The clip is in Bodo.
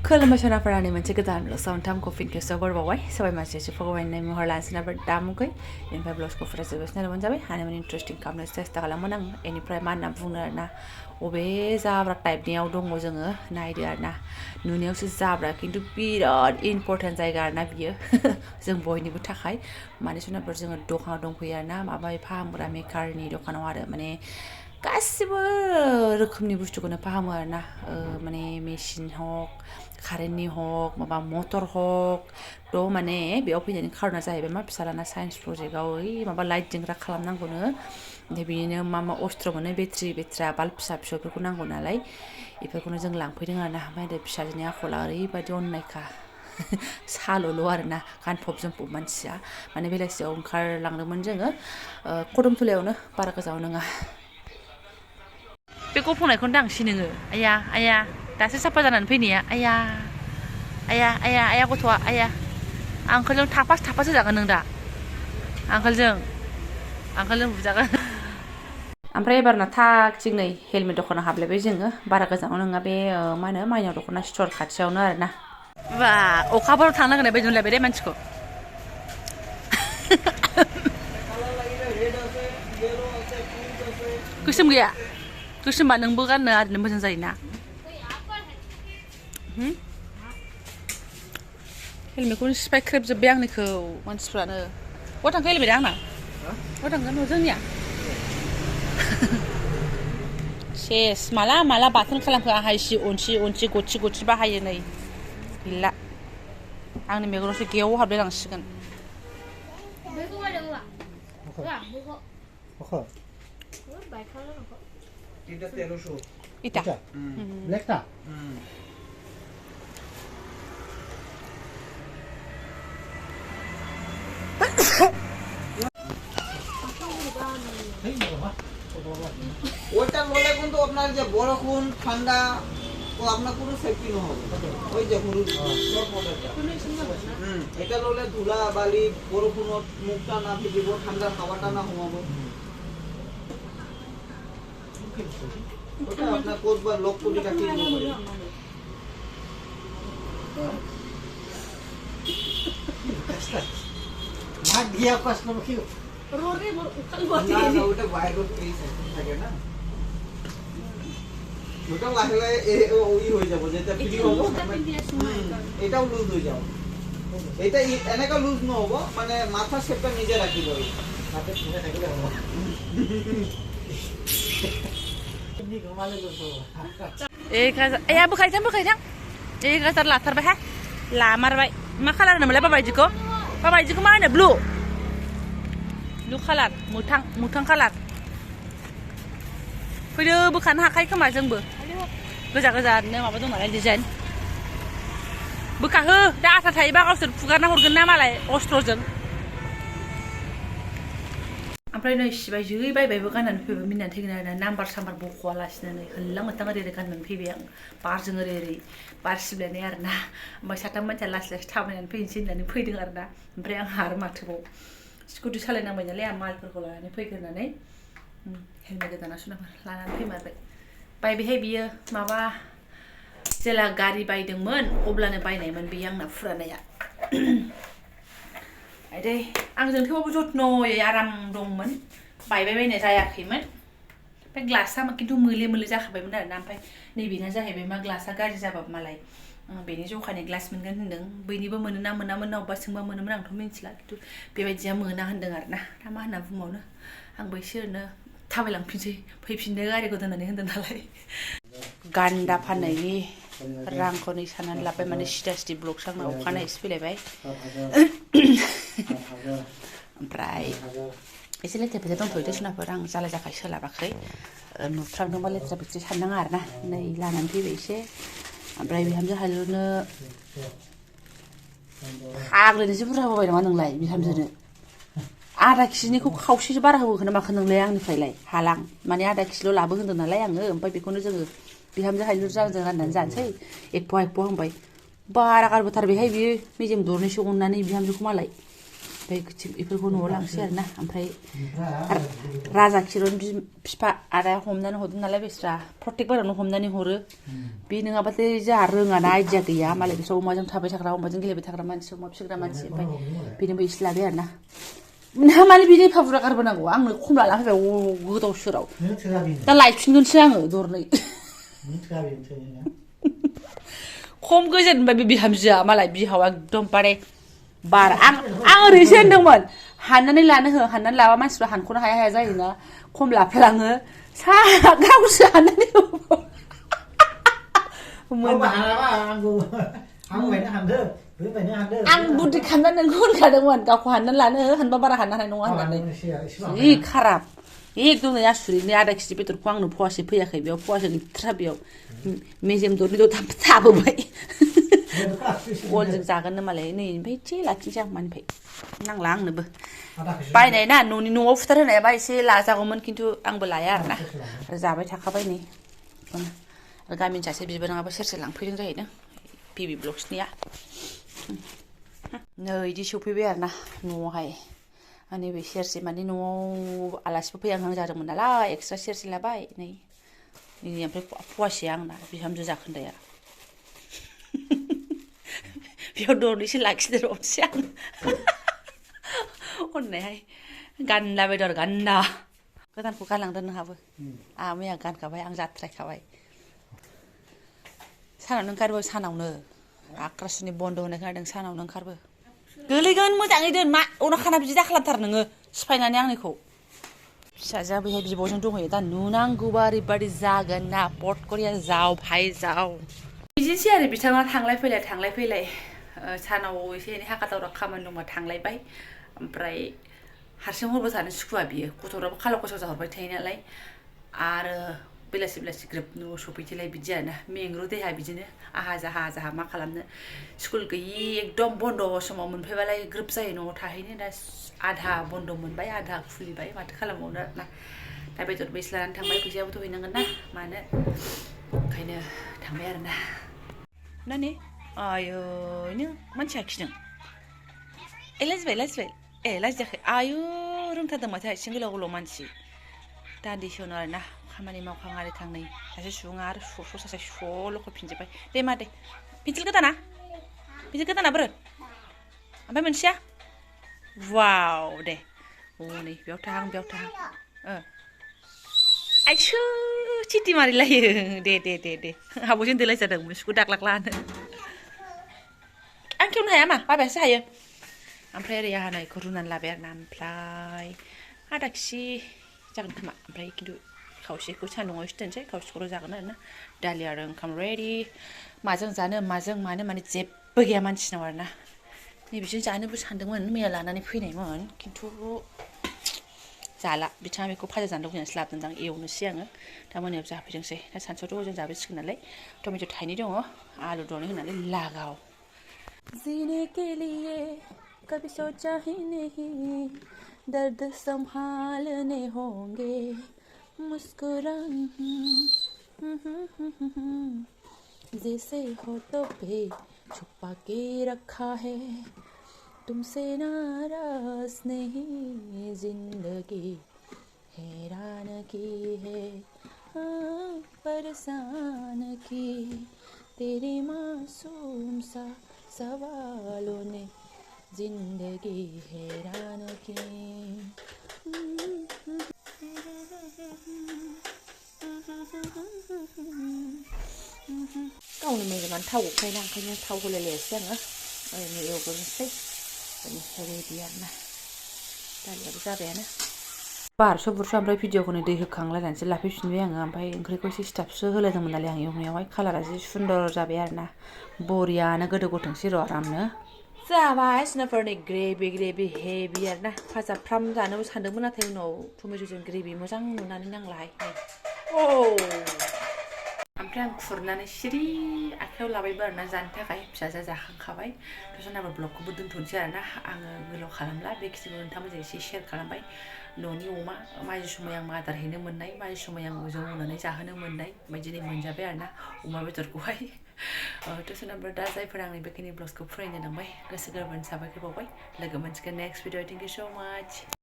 खुलुमबाय सनाफोरानि मोनसे गोदान ब्लगआव नोंथांमोनखौ फिन खेबसेयाव बरायबावबाय सबाय मानसियासो भगवाननि महर लानोसैनाबो दामुखै बेनिफ्राय ब्लगखौ फुरा जोबोसिनो मोनजाबाय हानायमानि इन्टारेस्टिं खालामनो सेस्था खालामोन आं बेनिफ्राय मा होनना बुंनो आरोना अबे जाब्रा टाइपनियाव दङ जोङो नायदो आरोना नुनायावसो जाब्रा खिन्थु बिराद इम्पर्टेन्ट जायगा आरोना बियो जों बयनिबो थाखाय माने सनाफोर जोङो दखानाव दंफैयो आरोना माबा फाहामग्रा मेकारनि दखानाव आरो माने गासिबो रोखोमनि बुस्थुखौनो फाहामो आरोना माने मेसिन हक कारेन्टनि हक माबा मटर हक थ' माने बेयाव फैनायनि खारना जाहैबाय मा फिसालाना साइन्स प्रजेक्टआव ओइ माबा लाइट जोंग्रा खालामनांगौनो ओमफ्राय बिदिनो मा अस्त्र मोनो बेट्रा बाल्ब फिसा फिसौफोरखौ नांगौ नालाय बेफोरखौनो जों लांफैदों आरोना ओमफ्राय फिसाजोनि आखला ओरैबायदि अननायखा साल'ल' आरोना गानफब जोमफब मानसिया माने बेलासियाव ओंखारलांदोंमोन जोङो कदमथलायावनो बारा गोजानाव नङा बे गफंनायखौनो दांसै नोङो आया आया दासो साफा जानानै फैनाया आया आया आया आया गथ'आ आया आंखोलजों थाफासो जागोन नों दा आंखोलजों बुजागोन ओमफ्राय एबारना थागथिं नै हेलमेट दखानाव हाबलायबाय जोङो बारा गोजानाव नङा बे मा होनो माइनाव दख'ना स्ट'र खाथियावनो आरोना बा अखाफोराव थांनो नागिरनाय बायदि मोनलायबाय दे मानसिखौ गोसोम गैया गोसोमबा नोंबो गाननो आरैनो मोजां जायोना हेलमेटखौनो सिफाय ख्रेबजोब्बाय आंनिखौ मानसिफ्रानो बहा थांखो हेलमेटआ आंना बहा थांगोन जोंनिया सेस माला बाथोन खालामखो आंहा इसे अनसि गथि बाहायो नै गैला आंनि मेगनावसो गेव हाबलाय लांसिगोन Ita. Lekta. ওটা বলে কিন্তু আপনার যে বরফুন ঠান্ডা ও আপনার কোনো সেফটি না হবে ওই যে হলুদ এটা ললে ধুলা বালি বরফুনত মুখটা না ভিজিব ঠান্ডা হাওয়াটা না ঘুমাবো ওটা আপনার কোটবার লক করে কাটি দিব পারে ভাগ দিয়া কষ্ট কি রোরে উকাল বাতি না ওটা বাইরে পেইছে থাকে না ওটা লাহে ওই হয়ে যাব যেটা ফ্রি হবে এটাও লুজ হয়ে যাবে এটা এনেকা লুজ না হবে মানে মাথা শেপটা নিজে রাখি দেবে হাতে পুরো থাকলে হবে ya bukaitang gatar latar bah lamar baik मा खालार होनोमोनलाय बाबायदिखौ मा होनो ब्लु खालार मोथां खालार फैदो बोखानो हाखायो खोमा जोंबो गोजा माबा दं नालाय डिजाइन बोखाहो दा आथा थायोबा गावसोर फुगारना हरगोन ना मालाय अस्त्रजों ओमफ्राय नै सिबाय जै बायबायबो गाननानै फैबाय मिनिनानै थैगोन आरोना नाम्बार साम्बार बख'वालासिनो नै होल्लां मोथां ओरै गाननानै फैबाय आं बारजों ओरै बार सिबलायनाय आरोना ओमफ्राय साथाम मानसिया लासै थाबायनानै फैनोसै होननानै फैदों आरोना ओमफ्राय आंहा आरो माथोबाव स्कुटि सालायनांबाय नालाय आं मालफोरखौ लानानै फैग्रोनानै हेलमेट गोदाना सुनाफोर लानानै फैमारबाय बायबायहाय बियो माबा जेला गारि बायदोंमोन अब्लानो बायनायमोन बेयो आंना फुरानाया आइदै आंजों थेवबो जत्न'यै आराम दंमोन बायनाय जायाखैमोन ओमफ्राय ग्लासा खिन्थु मोले जाखाबायमोन आरोना ओमफ्राय नैबेना जाहैबाय मा ग्लासा गाज्रि जाबाबो मालाय बेनि जखानि ग्लास मोनगोन होनदों बैनिबो मोनोना मोनामोन अबेबा सोंबा मोनोमोन आंथ' मिन्थिला खिन्थु बेबायदिया मोना होनदों आरोना दा मा होनना बुंबावनो आंबो एसे ओरैनो थाबायलांफिनसै फैफिननो गारिखौ दोननानै होनदों नालाय गान्दा फाननायनि रांखौ नै साननानै लाबाय माने सिदा ब्लग सांना अखानायैसो फैलायबाय ओमफ्राय एसे लेथ्रा दंथ'यो दे सुनाफोर आं जालाय जाखाय सोलाबाखै नुफ्रांदोंबा लेथ्रा बिदि साननाङा आरोना नै लानानै फैबाय एसे ओमफ्राय बिहामजो हाजोनो फाग्लिनोसो बुरजा होबाय नामा नोंलाय बिहामजोनो आधा केजिनिखौ खावसेसो बारा होबोखोना माखो नोंलाय आंनिफ्रायलाय हालां माने आधा केजिल' लाबो होनदों नालाय आङो ओमफ्राय बेखौनो जोङो बिहामजो हाजोजों आंजों राननानै जानोसै एक पवा होनबाय बारा गारबोथारबायहाय बियो मेजेम दरनैसो अननानै बिहामजोखौ मालाय ओमफ्राय बेफोरखौ न'आव लांसै आरोना ओमफ्राय राजा खिरन बिफा आदाया हमनानै हरदों नालाय बिस्रा प्रत्येक बारावनो हमनानै हरो बे नङाबाथाय जोंहा रोङाना आइडिया गैया मालाय बिसोर अमाजों थाबाय थाग्रा अमाजों गेलेबाय थाग्रा मानसि अमा फिसिग्रा मानसि ओमफ्राय बेनोबो एसे लाबाय आरोना नोंहा माने बिनि एफा बुरजा गारबोनांगौ आंनो खम लाना फैबाय गोदाव सोराव दा लायफिनगोनसो आङो दरनै खम गोजोन मोनबाय बे बिहामजोआ मालाय बिहावा एकदमबारे बार आं ओरैसो होनदोंमोन हाननानै लानो हो हाननानै लाबा मानसिफ्रा हानख'नो हाया हाया जायोना खम लाफ्लाङो गावसो हाननानै आं बुद्धि खालामनानै नोंखौ होनखादोंमोन गावखौ हाननानै लानो हानबा बारा हाननो हानाय नङा होननानै जि खाराब एकदम नै आसुरितनि आधा केजि बेदरखौ आंनो फवासे फैयाखै बेयाव फवासे गैथ्रा बेयाव मेजेम दरनै दरथाम थाबोबाय अनजों जागोननो मालाय नै ओमफ्राय एसे लाखिनोसै आं मानिफ्राय नांला आंनोबो बायनाय ना न'आव फुथार होनायाबा एसे लाजागौमोन खिन्थु आंबो लाया आरोना जाबाय थाखाबाय नै आरो गामिनि सासे बिबोनाङाबो सेरसे लांफैदों जाहैदों बेबि ब्लग्सनिया नै इदि सफैबाय आरोना न'आवहाय नैबे सेरसे माने न'आव आलासिबो फैहां जादोंमोन नालाय एक्सट्रा सेरसे लाबाय नै ओमफ्राय फवासेया आंना बिहामजो जाखोन्दाया बेयाव दरनैसो लाखिदेरबावनोसै आं अननायहाय गानला बेदर गानना गोदानखौ गानलांदों नोंहाबो आंहा मैया गानखाबाय आं जाथ्रायखाबाय सानावनो ओंखारबो सानावनो आक्रासनि बन्द' होनाय खोनादों सानावनो ओंखारबो गोलैगोन मोजाङै दोन मा अनाखाना बिदि दाखालामथार नोङो सिफायनानै आंनिखौ फिसाजोआ बैहाय बिब'जों दंहैयो दा नुनांगौबा ओरैबादि जागोन ना पट करिया जाव भाइ जाव बिदिनोसै आरो बिथाङा थांलाय फैलाय सानाव एसे एनै हाखा दावरा खामानि दंबा थांलायबाय ओमफ्राय हारसिं हरबो थानो सुखुवा बियो गथ'फ्राबो खालाव खासाव जाहरबाय थायो नालाय आरो बेलासि ग्रोब न'आव सफैथिलाय बिदि आरोना मेंग्रु देहा बिदिनो आहा जाहा मा खालामनो स्कुल गैयि एकदम बन्द' समाव मोनफैबालाय ग्रोब जायो न'आव थाहैनो दा आधा बन्द' मोनबाय आधा खुलिबाय माथो खालामबावनो आरोना दा बेदर बैस लानानै थांबाय फैसायाबोथ' हैनांगोन ना मानो ओंखायनो थांबाय आरोना नानि आयौ नों मानसि आखिदों लाजिबाय लाजियाखै आयु रोंथारदों माथो आथिं गोलाव मानसि दान्दिसेयावनो आरोना खामानि मावखां आरिखां नै सासे सुबुङा आरो सासे सल' फैफिनजोब्बाय दे मा दे पेन्सिल गोदाना बोरो ओमफ्राय मोनसेया वाव दे नै बेयाव थाहां आइसो चिटि मारिलायो दे आब'जों देलाय जादों मुसुखौ दाग्लाग्ला होनो आं खेवनो हाया मा बाबायासो हायो ओमफ्राय ओरै आहा नायखौ रुनानै लाबाय आरोना ओमफ्राय आधा केजि जागोन खोमा ओमफ्राय खिन्थु खावसेखौ सान्दुङाव एसे दोनसै खावसेखौल' जागोन आरोना दालि आरो ओंखाम रेडि माजों जानो माजों मानो माने जेबो गैया मानसिनाव आरोना नैबिजों जानोबो सानदोंमोन मैया लानानै फैनायमोन खिन्थु जाला बिथाङा बेखौ फाजा जानो लुबैनानैसो लाबोदोंदां एवनोसै आङो दा मोनायाव जाफैदोंसै दा सानसुआवथ' जों जाबोसिगोन नालाय टमेट' थाइनै दङ आलु दरनै होनानै लागाव जीने के लिए कभी सोचा ही नहीं दर्द संभालने होंगे जैसे हो तो पे छुपा के रखा है तुमसे नाराज नहीं जिंदगी हैरान की है परेशान की तेरे मासूम सा सवालों ने जिंदगी हैरान की गावनि मेजेमानो थाव गखायोना ओंखायनो थाव होलायलायासै आङो ओरैनो एवग्रोनोसै रेडि आरोना दालियाबो जाबायानो बारस' बुरस' ओमफ्राय भिडिअखौनो दै होखांलायनानैसो लाफैफिनबाय आङो ओमफ्राय ओंख्रिखौ एसे सिथाबसो होलायदोंमोन नालाय आं एवनायावहाय कालारा जि सुन्दर जाबाय आरोना बरियानो गोदौगोथोंसै र' आरामनो जाबाय सिनाफोरनि ग्रेभि हेभि आरोना फाजा फ्राम जानोबो सानदोंमोन नाथाय उनाव टमेट'जों ग्रेभि मोजां नुनानै नांलाहाय ओमफ्राय आं खुरनानै सिरि आखायाव लाबायबो आरोना जानो थाखाय फिसाजोआ जाखांखाबाय थ' ब्लगखौबो दोनथ'नोसै आरोना आङो गोलाव खालामला बेखिनिखौ नोंथांमोनजों एसे शेयार खालामबाय न'नि अमा माजे समाय आं आदार हैनो मोननाय माजे समाय आं जौ होनानै जाहोनो मोननाय ओमफ्राय दिनै मोनजाबाय आरोना अमा बेदरखौहाय थ' नम्बर दा जायफोरा आंनि बेखिनि ब्लग्सखौ फरायनो नांबाय गोसो गोरबोनि साबायखर बावबाय लोगो मोनसिगोन नेक्स्ट भिडिअ थेंक इउ स' माच